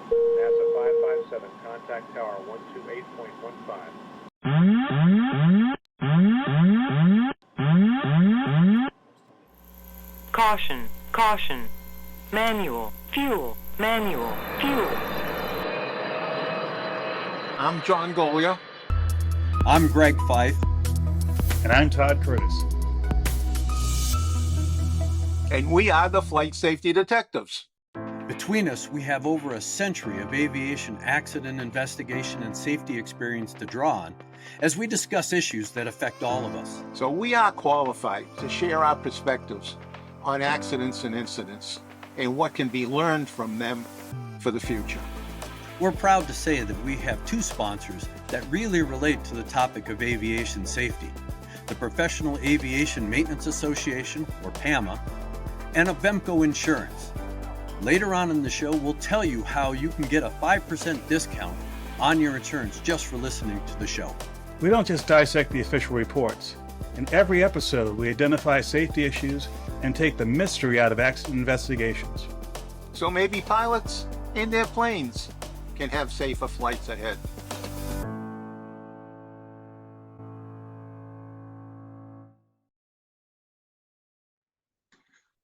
NASA 557, contact tower 128.15. Caution, caution. Manual, fuel, manual, fuel. I'm John Goglia. I'm Greg Fife. And I'm Todd Curtis. And we are the Flight Safety Detectives. Between us, we have over a century of aviation accident investigation and safety experience to draw on as we discuss issues that affect all of us. So we are qualified to share our perspectives on accidents and incidents and what can be learned from them for the future. We're proud to say that we have two sponsors that really relate to the topic of aviation safety: the Professional Aviation Maintenance Association, or PAMA, and Avemco Insurance. Later on in the show, we'll tell you how you can get a 5% discount on your insurance just for listening to the show. We don't just dissect the official reports. In every episode, we identify safety issues and take the mystery out of accident investigations. So maybe pilots and their planes can have safer flights ahead.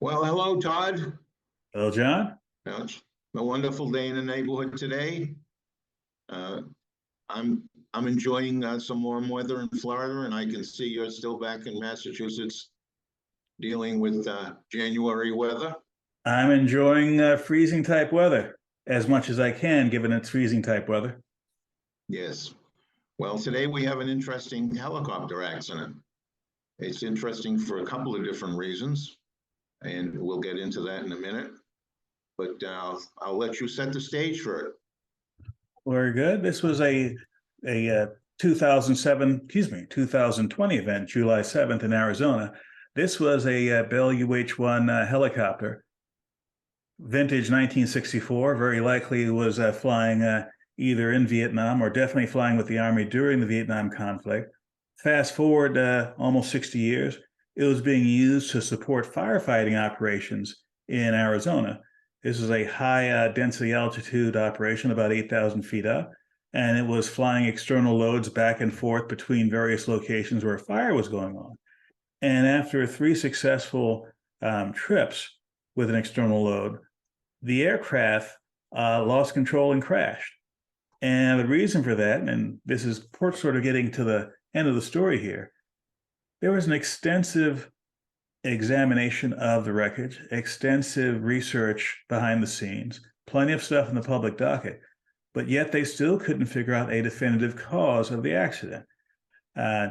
Well, hello, Todd. Hello, John. It's a wonderful day in the neighborhood today. I'm enjoying some warm weather in Florida, and I can see you're still back in Massachusetts dealing with January weather. I'm enjoying freezing type weather as much as I can, given it's freezing type weather. Yes. Well, today we have an interesting helicopter accident. It's interesting for a couple of different reasons, and we'll get into that in a minute. But I'll let you set the stage for it. Very good. This was a 2020 event, July 7th in Arizona. This was a Bell UH-1 helicopter, vintage 1964. Very likely was flying either in Vietnam or definitely flying with the Army during the Vietnam conflict. Fast forward almost 60 years, it was being used to support firefighting operations in Arizona. This is a high density altitude operation, about 8,000 feet up, and it was flying external loads back and forth between various locations where a fire was going on. And after 3 successful trips with an external load, the aircraft lost control and crashed. And the reason for that, and this is sort of getting to the end of the story here, there was an extensive examination of the wreckage, extensive research behind the scenes, plenty of stuff in the public docket, but yet they still couldn't figure out a definitive cause of the accident.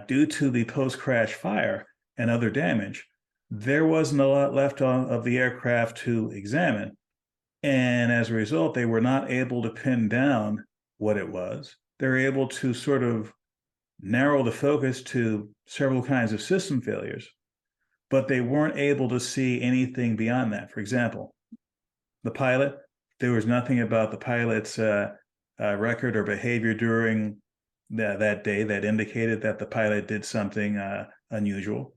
Due to the post-crash fire and other damage, there wasn't a lot left of the aircraft to examine. And as a result, they were not able to pin down what it was. They were able to sort of narrow the focus to several kinds of system failures, but they weren't able to see anything beyond that. For example, the pilot, there was nothing about the pilot's record or behavior during that day that indicated that the pilot did something unusual.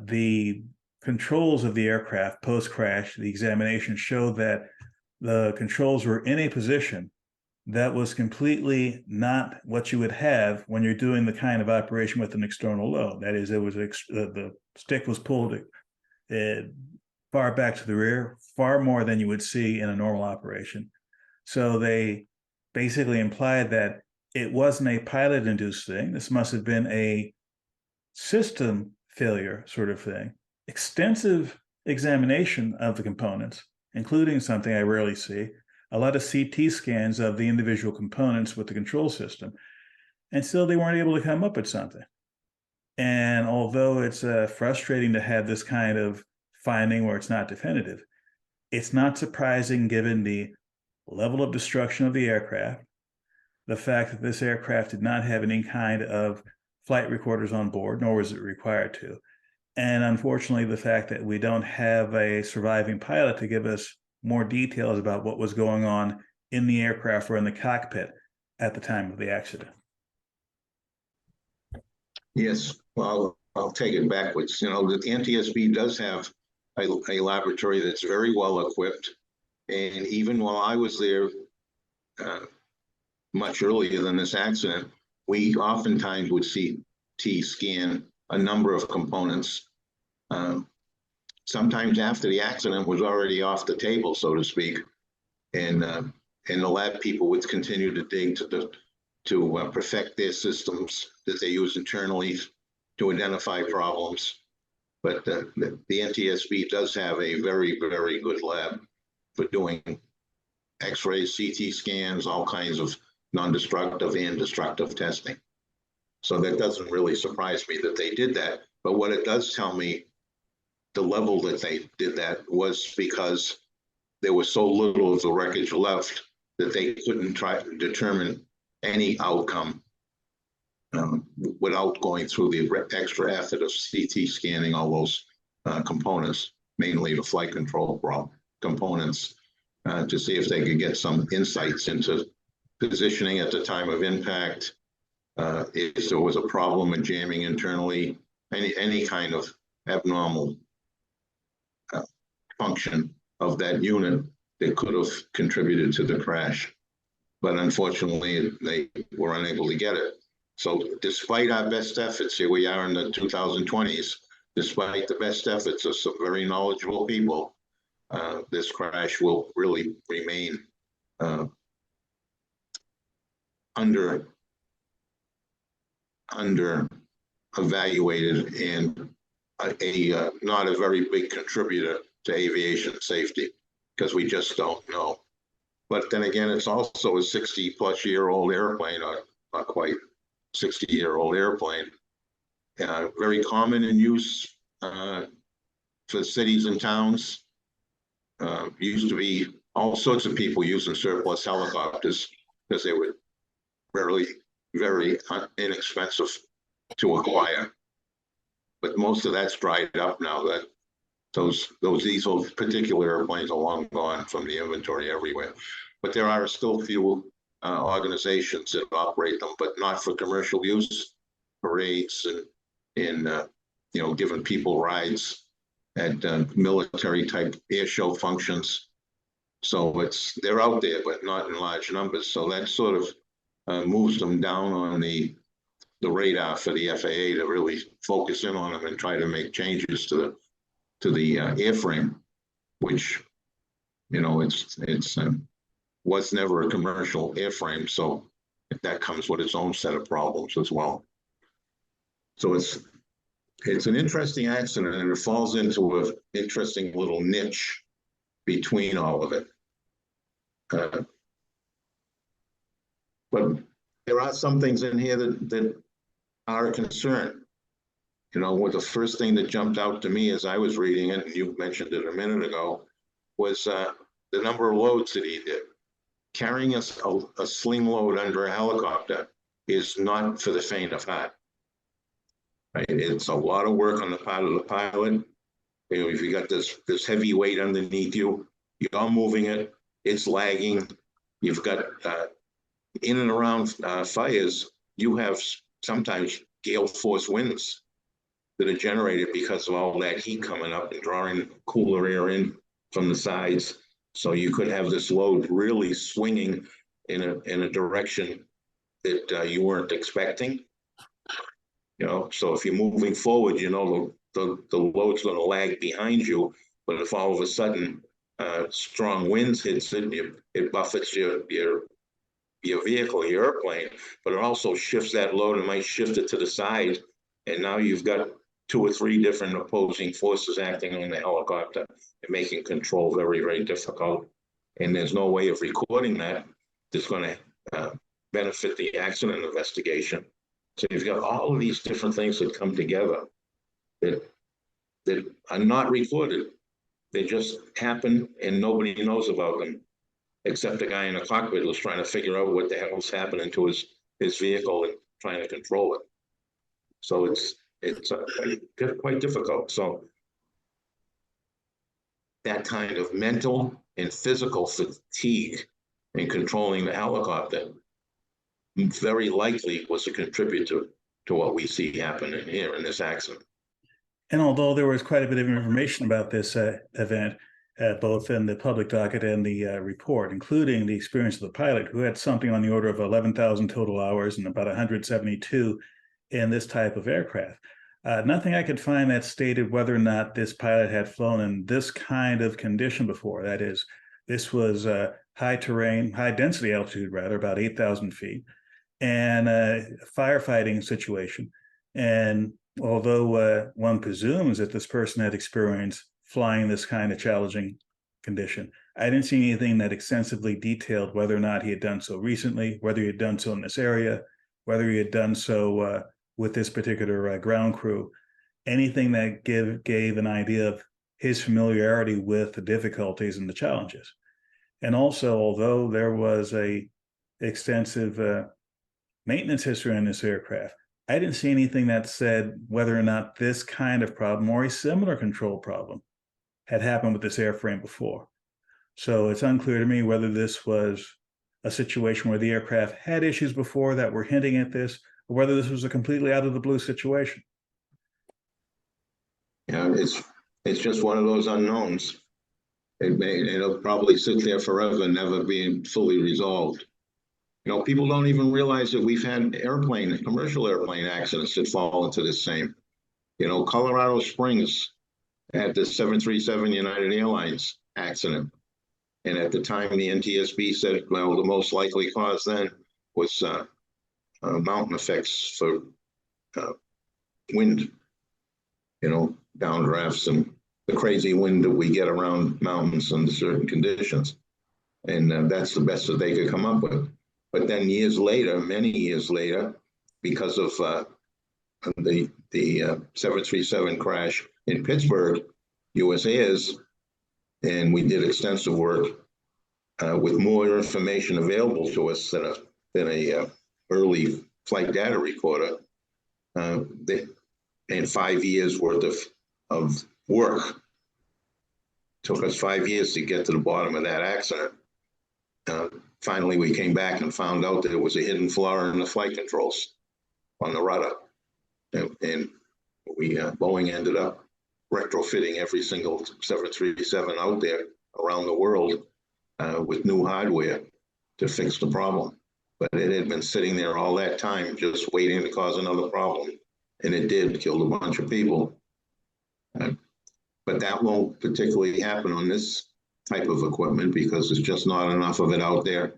The controls of the aircraft post-crash, the examination showed that the controls were in a position that was completely not what you would have when you're doing the kind of operation with an external load. That is, it was the stick was pulled far back to the rear, far more than you would see in a normal operation. So they basically implied that it wasn't a pilot-induced thing. This must have been a system failure sort of thing. Extensive examination of the components, including something I rarely see, a lot of CT scans of the individual components with the control system, and still they weren't able to come up with something. And although it's frustrating to have this kind of finding where it's not definitive, it's not surprising given the level of destruction of the aircraft, the fact that this aircraft did not have any kind of flight recorders on board, nor was it required to. And unfortunately, the fact that we don't have a surviving pilot to give us more details about what was going on in the aircraft or in the cockpit at the time of the accident. Yes, well, I'll take it backwards. You know, the NTSB does have a laboratory that's very well equipped. And even while I was there, much earlier than this accident, we oftentimes would see CT scan a number of components. Sometimes after the accident was already off the table, so to speak, and the lab people would continue to dig to perfect their systems that they use internally to identify problems. But the NTSB does have a very, very good lab for doing X-rays, CT scans, all kinds of non-destructive and destructive testing. So that doesn't really surprise me that they did that. But what it does tell me, the level that they did that was because there was so little of the wreckage left that they couldn't try to determine any outcome without going through the extra effort of CT scanning all those components, mainly the flight control components, to see if they could get some insights into positioning at the time of impact, if there was a problem with jamming internally, any kind of abnormal function of that unit that could have contributed to the crash. But unfortunately, they were unable to get it. So despite our best efforts, here we are in the 2020s, despite the best efforts of some very knowledgeable people, this crash will really remain under evaluated and not a very big contributor to aviation safety, because we just don't know. But then again, it's also a 60-plus-year-old airplane, or not quite 60-year-old airplane, very common in use for cities and towns. Used to be all sorts of people using surplus helicopters because they were very, very inexpensive to acquire. But most of that's dried up now. That these particular airplanes are long gone from the inventory everywhere. But there are still few organizations that operate them, but not for commercial use, parades and giving people rides at military type air show functions. So they're out there, but not in large numbers. So that sort of moves them down on the radar for the FAA to really focus in on them and try to make changes to the airframe, which was never a commercial airframe, so that comes with its own set of problems as well. So it's an interesting accident, and it falls into an interesting little niche between all of it. But there are some things in here that are a concern. What the first thing that jumped out to me as I was reading it, and you mentioned it a minute ago, was the number of loads that he did. Carrying a sling load under a helicopter is not for the faint of heart. Right? It's a lot of work on the part of the pilot. If you got this heavy weight underneath you, you're moving it, it's lagging. You've got in and around fires, you have sometimes gale force winds that are generated because of all that heat coming up and drawing cooler air in from the sides. So you could have this load really swinging in a direction that you weren't expecting. So if you're moving forward, the load's going to lag behind you. But if all of a sudden strong winds hits it, it buffets your vehicle, your airplane, but it also shifts that load and might shift it to the side. And now you've got 2 or 3 different opposing forces acting on the helicopter and making control very, very difficult. And there's no way of recording that that's going to benefit the accident investigation. So you've got all of these different things that come together that are not recorded. They just happen and nobody knows about them, except the guy in the cockpit who's trying to figure out what the hell's happening to his vehicle and trying to control it. So it's quite difficult. So that kind of mental and physical fatigue in controlling the helicopter very likely was a contributor to what we see happening here in this accident. And although there was quite a bit of information about this event, both in the public docket and the report, including the experience of the pilot, who had something on the order of 11,000 total hours and about 172 in this type of aircraft. Nothing I could find that stated whether or not this pilot had flown in this kind of condition before. That is, this was high terrain, high density altitude, rather, about 8,000 feet, and a firefighting situation. And although one presumes that this person had experience flying this kind of challenging condition, I didn't see anything that extensively detailed whether or not he had done so recently, whether he had done so in this area, whether he had done so with this particular ground crew, anything that gave an idea of his familiarity with the difficulties and the challenges. And also, although there was a extensive maintenance history on this aircraft, I didn't see anything that said whether or not this kind of problem or a similar control problem had happened with this airframe before. So it's unclear to me whether this was a situation where the aircraft had issues before that were hinting at this, or whether this was a completely out of the blue situation. Yeah, it's just one of those unknowns. It'll probably sit there forever, never being fully resolved. You know, people don't even realize that we've had commercial airplane accidents that fall into the same. You know, Colorado Springs had the 737 United Airlines accident. And at the time, the NTSB said, well, the most likely cause then was mountain effects for wind, you know, downdrafts and the crazy wind that we get around mountains under certain conditions. And that's the best that they could come up with. But then years later, many years later, because of the 737 crash in Pittsburgh, U.S. Airs, and we did extensive work with more information available to us than a early flight data recorder. And 5 years worth of work. Took us 5 years to get to the bottom of that accident. Finally, we came back and found out that it was a hidden flaw in the flight controls on the rudder. And Boeing ended up retrofitting every single 737 out there around the world with new hardware to fix the problem. But it had been sitting there all that time just waiting to cause another problem. And it did, killed a bunch of people. But that won't particularly happen on this type of equipment because there's just not enough of it out there.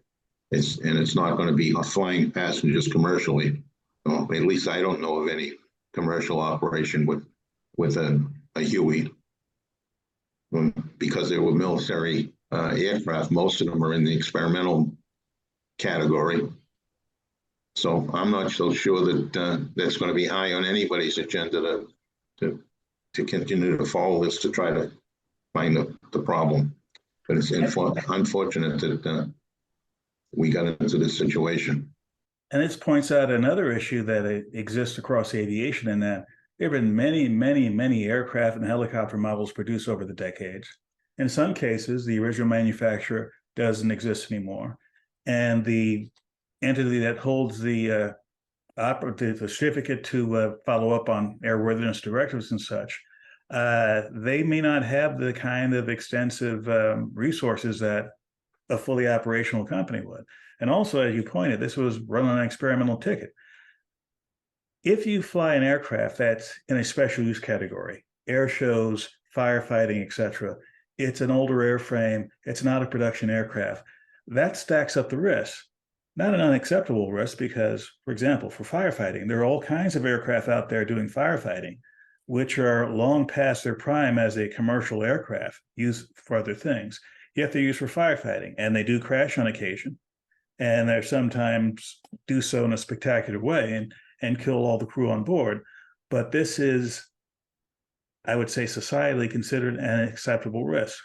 It's not going to be flying passengers commercially. Well, at least I don't know of any commercial operation with a Huey. Because they were military aircraft, most of them are in the experimental category. So I'm not so sure that that's going to be high on anybody's agenda to continue to follow this to try to find the problem. But it's unfortunate that we got into this situation. And this points out another issue that exists across aviation, in that there have been many, many, many aircraft and helicopter models produced over the decades. In some cases, the original manufacturer doesn't exist anymore. And the entity that holds the certificate to follow up on airworthiness directives and such, they may not have the kind of extensive resources that a fully operational company would. And also, as you pointed, this was run on an experimental ticket. If you fly an aircraft that's in a special use category, air shows, firefighting, etc., it's an older airframe, it's not a production aircraft, that stacks up the risk. Not an unacceptable risk because, for example, for firefighting, there are all kinds of aircraft out there doing firefighting, which are long past their prime as a commercial aircraft used for other things. Yet they're used for firefighting, and they do crash on occasion, and they sometimes do so in a spectacular way and kill all the crew on board. But this is, I would say, societally considered an acceptable risk.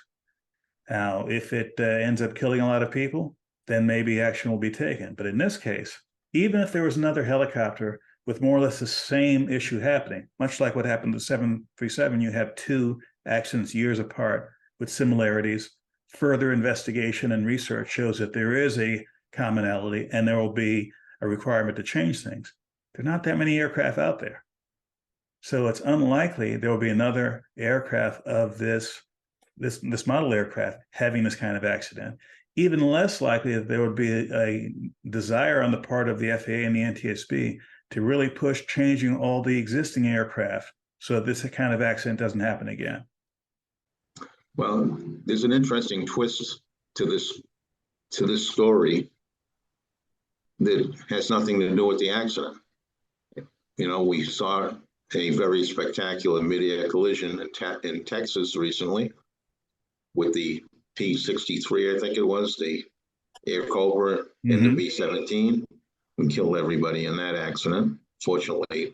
Now, if it ends up killing a lot of people, then maybe action will be taken. But in this case, even if there was another helicopter with more or less the same issue happening, much like what happened to the 737, you have two accidents years apart with similarities. Further investigation and research shows that there is a commonality and there will be a requirement to change things. There are not that many aircraft out there. So it's unlikely there will be another aircraft of this this model aircraft having this kind of accident, even less likely that there would be a desire on the part of the FAA and the NTSB to really push changing all the existing aircraft so that this kind of accident doesn't happen again. Well, there's an interesting twist to this story that has nothing to do with the accident. You know, we saw a very spectacular mid-air collision in Texas recently with the P63, I think it was, the Air Cobra and the B17, and killed everybody in that accident. Fortunately,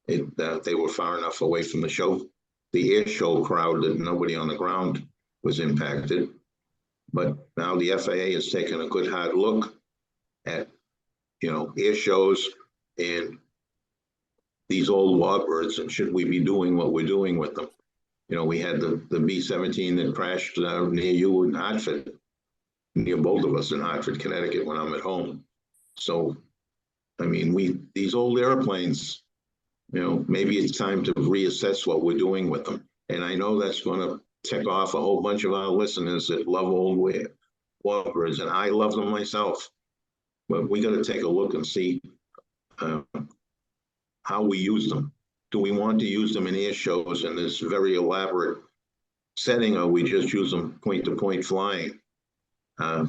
they were far enough away from the air show crowd that nobody on the ground was impacted. But now the FAA has taken a good hard look at, you know, air shows and these old Warbirds, and should we be doing what we're doing with them? You know, we had the B17 that crashed near you in Hartford, near both of us in Hartford, Connecticut, when I'm at home. So, I mean, these old airplanes, you know, maybe it's time to reassess what we're doing with them. And I know that's going to tick off a whole bunch of our listeners that love old Warbirds, and I love them myself. But we got to take a look and see how we use them. Do we want to use them in air shows in this very elaborate setting, or we just use them point-to-point flying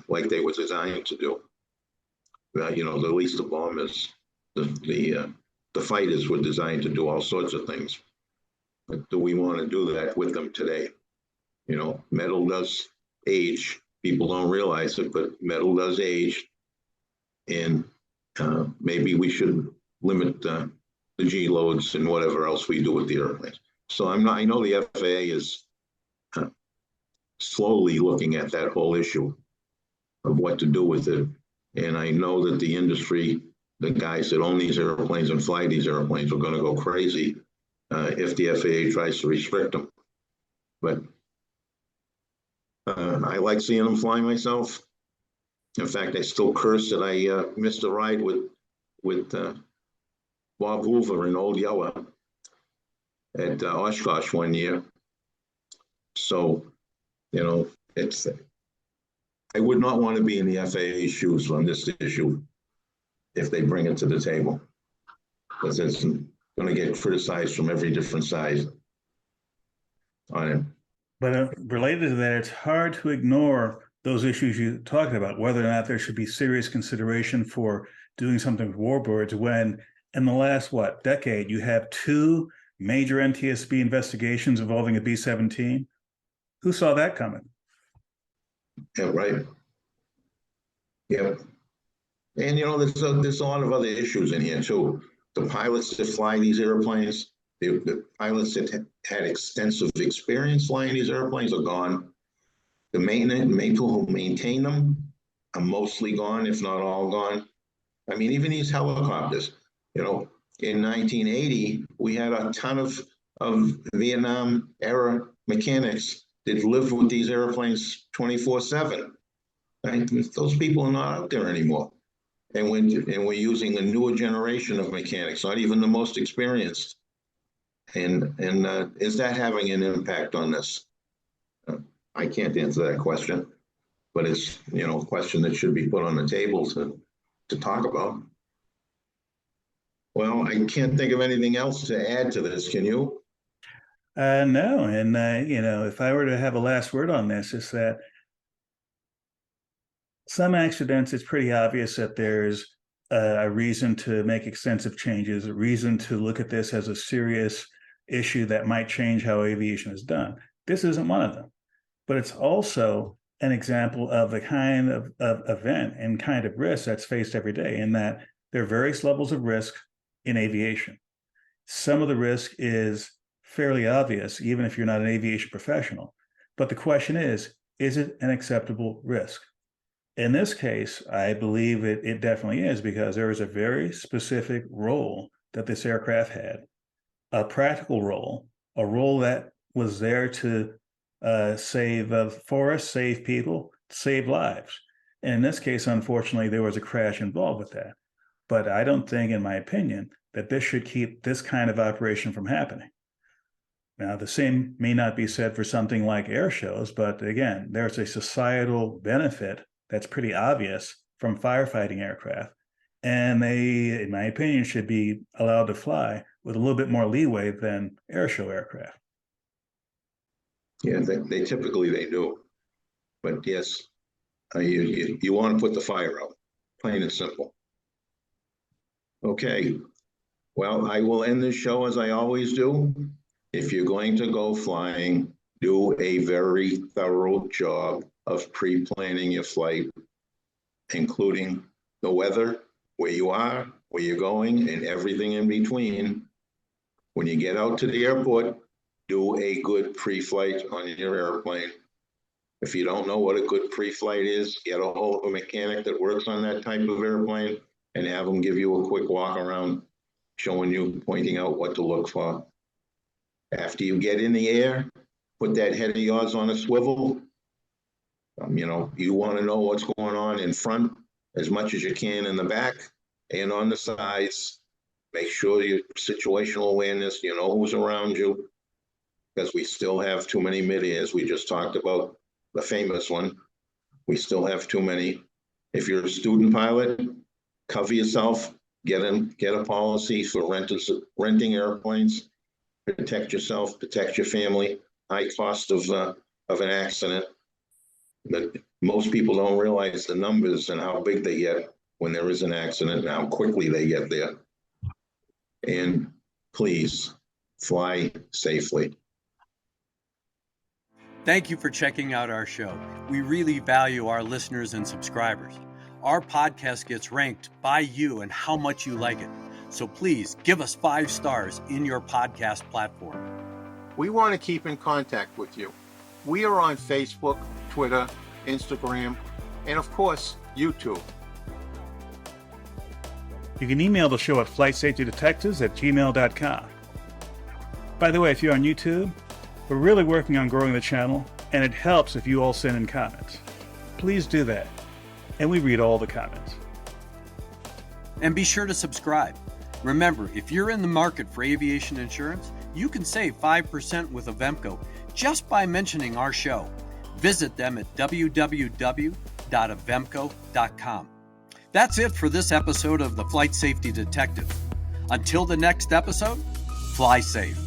like they were designed to do? You know, at least the bombers, the fighters were designed to do all sorts of things. But do we want to do that with them today? You know, metal does age. People don't realize it, but metal does age. And maybe we should limit the G loads and whatever else we do with the airplanes. So I know the FAA is slowly looking at that whole issue of what to do with it. And I know that the industry, the guys that own these airplanes and fly these airplanes, are going to go crazy if the FAA tries to restrict them. But I like seeing them fly myself. In fact, I still curse that I missed a ride with Bob Hoover in Old Yeller at Oshkosh one year. So, you know, I would not want to be in the FAA shoes on this issue if they bring it to the table, because it's going to get criticized from every different side on it. But related to that, it's hard to ignore those issues you talked about, whether or not there should be serious consideration for doing something with Warbirds when in the last, decade, you have 2 major NTSB investigations involving a B-17. Who saw that coming? Yeah, right. Yeah. And, you know, there's a lot of other issues in here, too. The pilots that fly these airplanes, the pilots that had extensive experience flying these airplanes are gone. The people who maintain them are mostly gone, if not all gone. I mean, even these helicopters, you know, in 1980, we had a ton of Vietnam era mechanics that lived with these airplanes 24/7. Right? Those people are not out there anymore. And we're using a newer generation of mechanics, not even the most experienced. And is that having an impact on this? I can't answer that question, but it's, you know, a question that should be put on the table to talk about. Well, I can't think of anything else to add to this. Can you? No. And, you know, if I were to have a last word on this, is that some accidents, it's pretty obvious that there's a reason to make extensive changes, a reason to look at this as a serious issue that might change how aviation is done. This isn't one of them, but it's also an example of the kind of event and kind of risk that's faced every day, in that there are various levels of risk in aviation. Some of the risk is fairly obvious, even if you're not an aviation professional. But the question is it an acceptable risk? In this case, I believe it definitely is, because there is a very specific role that this aircraft had, a practical role, a role that was there to save forests, save people, save lives. And in this case, unfortunately, there was a crash involved with that. But I don't think, in my opinion, that this should keep this kind of operation from happening. Now, the same may not be said for something like air shows, but again, there's a societal benefit that's pretty obvious from firefighting aircraft. And they, in my opinion, should be allowed to fly with a little bit more leeway than air show aircraft. Yeah, they typically they do. But yes, you want to put the fire out, plain and simple. Okay, well, I will end this show as I always do. If you're going to go flying, do a very thorough job of pre-planning your flight, including the weather, where you are, where you're going, and everything in between. When you get out to the airport, do a good pre-flight on your airplane. If you don't know what a good pre-flight is, get a hold of a mechanic that works on that type of airplane and have them give you a quick walk around, showing you, pointing out what to look for. After you get in the air, put that head of yours on a swivel. You want to know what's going on in front as much as you can in the back and on the sides. Make sure your situational awareness, you know who's around you, because we still have too many mid-airs. We just talked about the famous one. We still have too many. If you're a student pilot, cover yourself, get a policy for renting airplanes, protect yourself, protect your family. High cost of an accident. That most people don't realize the numbers and how big they get when there is an accident and how quickly they get there. And please fly safely. Thank you for checking out our show. We really value our listeners and subscribers. Our podcast gets ranked by you and how much you like it. So please give us 5 stars in your podcast platform. We want to keep in contact with you. We are on Facebook, Twitter, Instagram, and of course, YouTube. You can email the show at flightsafetydetectives@gmail.com. By the way, if you're on YouTube, we're really working on growing the channel, and it helps if you all send in comments. Please do that, and we read all the comments. And be sure to subscribe. Remember, if you're in the market for aviation insurance, you can save 5% with Avemco just by mentioning our show. Visit them at www.avemco.com. That's it for this episode of the Flight Safety Detective. Until the next episode, fly safe.